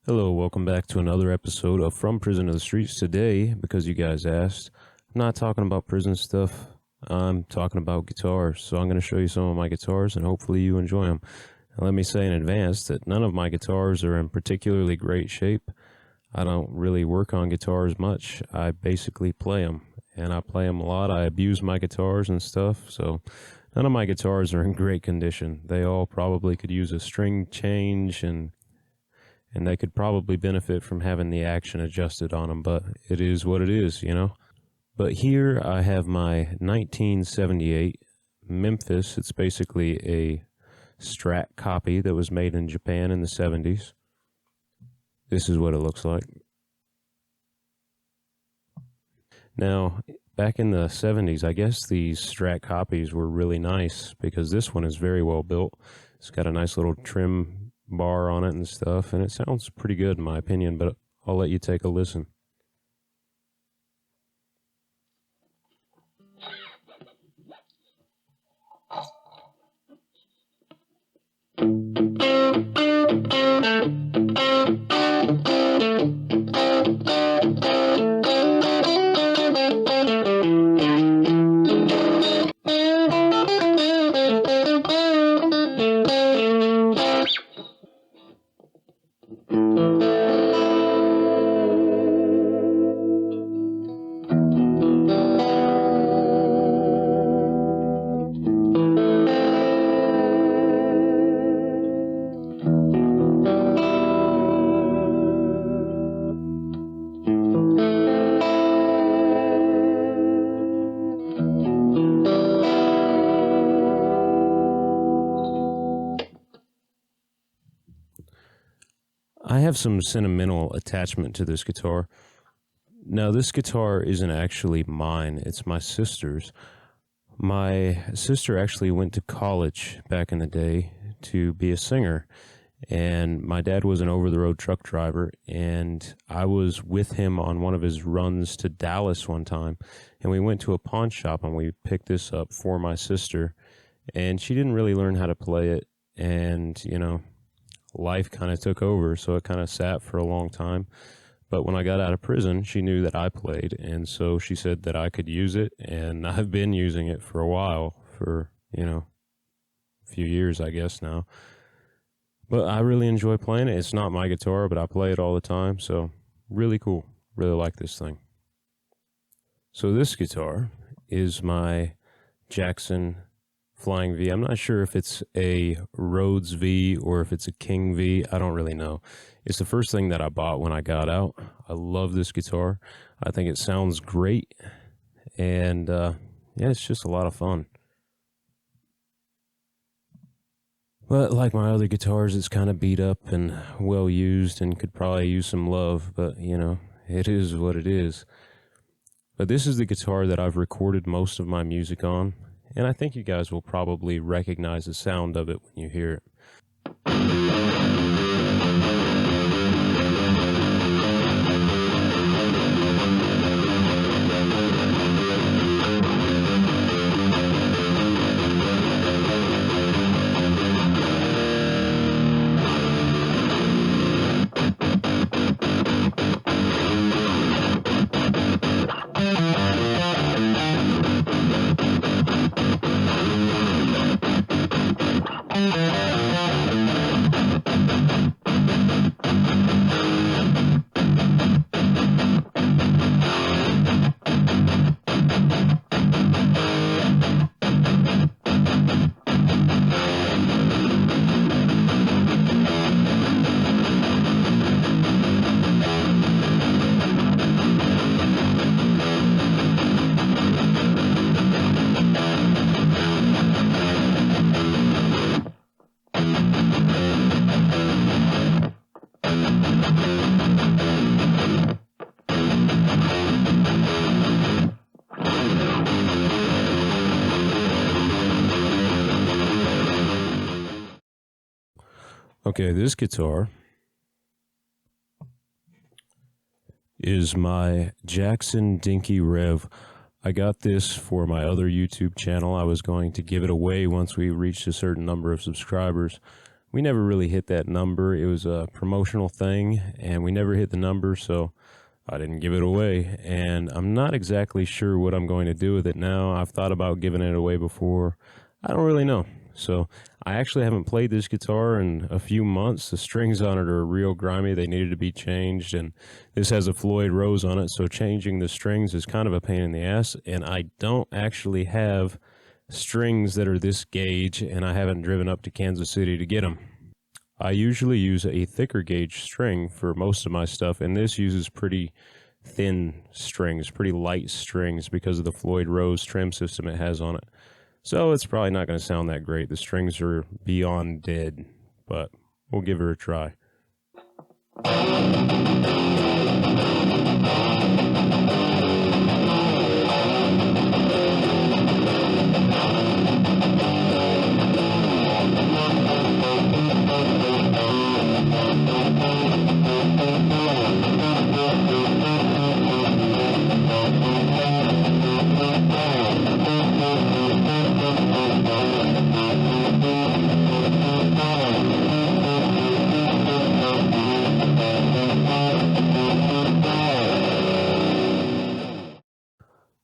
Hello, welcome back to another episode of From Prison to the Streets. Today, because you guys asked, I'm not talking about prison stuff. I'm talking about guitars. So I'm going to show you some of my guitars and hopefully you enjoy them. Now, let me say in advance that none of my guitars are in particularly great shape. I don't really work on guitars much. I basically play them, and I play them a lot. I abuse my guitars and stuff, so none of my guitars are in great condition. They all probably could use a string change, and they could probably benefit from having the action adjusted on them, but it is what it is, you know? But here I have my 1978 Memphis. It's basically a Strat copy that was made in Japan in the 70s. This is what it looks like. Now, back in the 70s, I guess these Strat copies were really nice because this one is very well built. It's got a nice little trim bar on it and stuff, and it sounds pretty good in my opinion, but I'll let you take a listen. I have some sentimental attachment to this guitar. Now, this guitar isn't actually mine, it's my sister's. My sister actually went to college back in the day to be a singer, and my dad was an over-the-road truck driver, and I was with him on one of his runs to Dallas one time, and we went to a pawn shop and we picked this up for my sister, and she didn't really learn how to play it, and, you know, life kind of took over, so it kind of sat for a long time. But when I got out of prison, she knew that I played, and so she said that I could use it, and I've been using it for a while, for, you know, a few years, I guess, now. But I really enjoy playing it. It's not my guitar, but I play it all the time, so really cool. Really like this thing. So this guitar is my Jackson Flying V. I'm not sure if it's a Rhodes V or if it's a King V. I don't really know. It's the first thing that I bought when I got out. I love this guitar. I think it sounds great. And yeah, it's just a lot of fun. But like my other guitars, it's kind of beat up and well used and could probably use some love. But, you know, it is what it is. But this is the guitar that I've recorded most of my music on. And I think you guys will probably recognize the sound of it when you hear it. Okay, this guitar is my Jackson Dinky Rev. I got this for my other YouTube channel. I was going to give it away once we reached a certain number of subscribers, we never really hit that number. It was a promotional thing, and we never hit the number, so I didn't give it away. And I'm not exactly sure what I'm going to do with it now. I've thought about giving it away before. I don't really know. So I actually haven't played this guitar in a few months. The strings on it are real grimy. They needed to be changed, and this has a Floyd Rose on it, so changing the strings is kind of a pain in the ass. And I don't actually have strings that are this gauge, and I haven't driven up to Kansas City to get them. I usually use a thicker gauge string for most of my stuff, and this uses pretty thin strings, pretty light strings, because of the Floyd Rose trim system it has on it. So it's probably not going to sound that great. The strings are beyond dead, but we'll give her a try.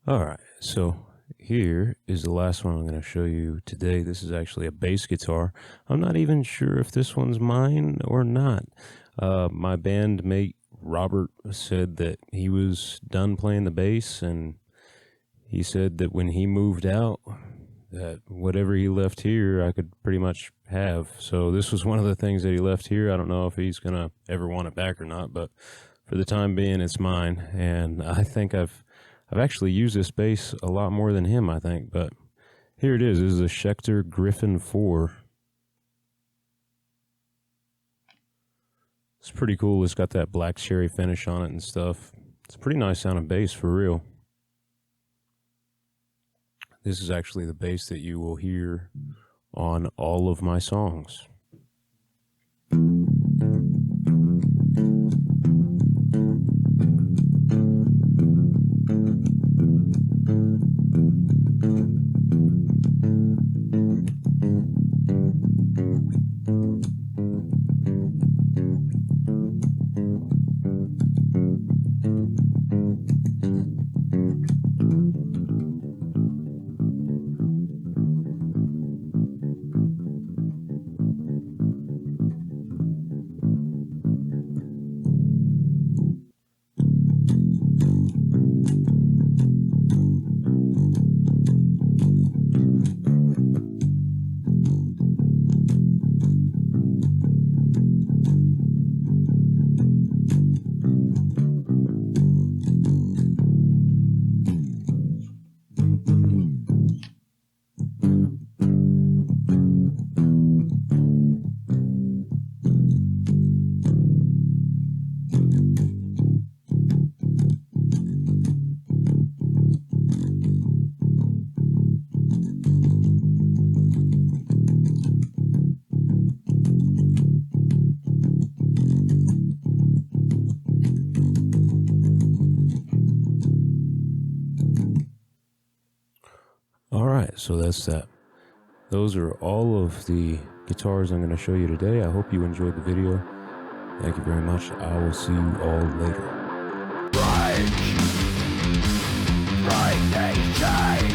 All right, so here is the last one I'm going to show you today. This is actually a bass guitar. I'm not even sure if this one's mine or not. My bandmate Robert said that he was done playing the bass, and he said that when he moved out, that whatever he left here, I could pretty much have. So this was one of the things that he left here. I don't know if he's going to ever want it back or not, but for the time being, it's mine. And I think I've actually used this bass a lot more than him, I think, but here it is. This is a Schecter Griffin 4. It's pretty cool. It's got that black cherry finish on it and stuff. It's a pretty nice sounding bass, for real. This is actually the bass that you will hear on all of my songs. Alright, so that's that. Those are all of the guitars I'm going to show you today. I hope you enjoyed the video. Thank you very much. I will see you all later. Break these chains.